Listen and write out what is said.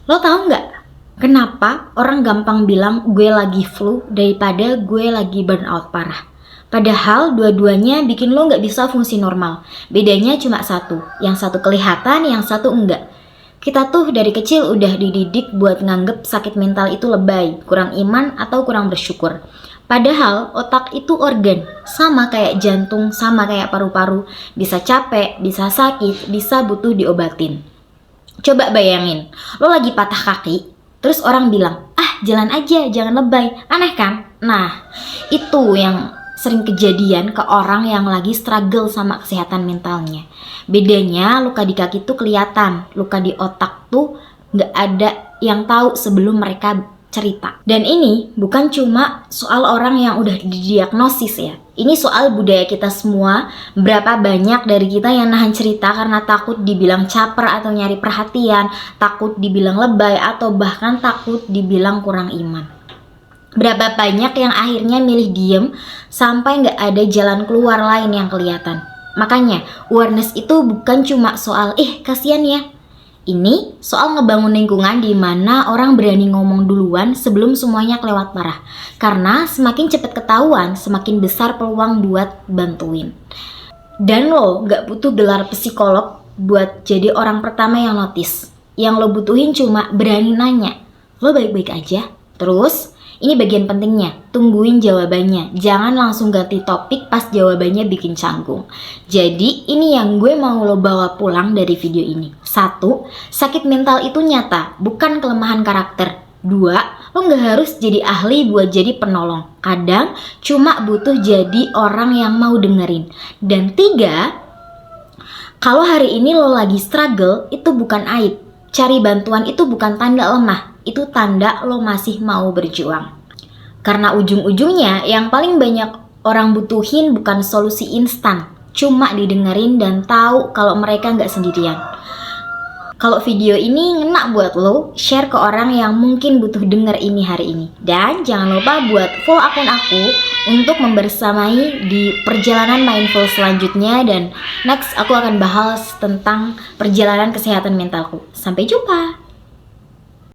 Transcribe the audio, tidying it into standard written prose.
Lo tahu nggak kenapa orang gampang bilang gue lagi flu daripada gue lagi burnout parah? Padahal dua-duanya bikin lo nggak bisa fungsi normal. Bedanya cuma satu, yang satu kelihatan, yang satu enggak. Kita tuh dari kecil udah dididik buat nganggep sakit mental itu lebay, kurang iman, atau kurang bersyukur. Padahal otak itu organ, sama kayak jantung, sama kayak paru-paru, bisa capek, bisa sakit, bisa butuh diobatin. Coba bayangin, lo lagi patah kaki, terus orang bilang, ah jalan aja, jangan lebay, aneh kan? Nah, itu yang sering kejadian ke orang yang lagi struggle sama kesehatan mentalnya. Bedanya luka di kaki tuh kelihatan, luka di otak tuh gak ada yang tahu sebelum mereka cerita. Dan ini bukan cuma soal orang yang udah didiagnosis ya. Ini soal budaya kita semua. Berapa banyak dari kita yang nahan cerita karena takut dibilang caper atau nyari perhatian, takut dibilang lebay, atau bahkan takut dibilang kurang iman. Berapa banyak yang akhirnya milih diem sampai gak ada jalan keluar lain yang kelihatan. Makanya awareness itu bukan cuma soal kasihan ya. Ini soal ngebangun lingkungan di mana orang berani ngomong duluan sebelum semuanya kelewat parah. Karena semakin cepat ketahuan, semakin besar peluang buat bantuin. Dan lo gak butuh gelar psikolog buat jadi orang pertama yang notice. Yang lo butuhin cuma berani nanya, lo baik-baik aja? Terus, ini bagian pentingnya, tungguin jawabannya. Jangan langsung ganti topik pas jawabannya bikin canggung. Jadi ini yang gue mau lo bawa pulang dari video ini. 1. Sakit mental itu nyata, bukan kelemahan karakter. 2. Lo gak harus jadi ahli buat jadi penolong. Kadang cuma butuh jadi orang yang mau dengerin. Dan 3. Kalau hari ini lo lagi struggle, itu bukan aib. Cari bantuan itu bukan tanda lemah. Itu tanda lo masih mau berjuang. Karena ujung-ujungnya yang paling banyak orang butuhin bukan solusi instan, cuma didengerin dan tahu kalau mereka nggak sendirian. Kalau video ini ngena buat lo, share ke orang yang mungkin butuh denger ini hari ini. Dan jangan lupa buat follow akun aku untuk membersamai di perjalanan mindful selanjutnya. Dan next aku akan bahas tentang perjalanan kesehatan mentalku. Sampai jumpa!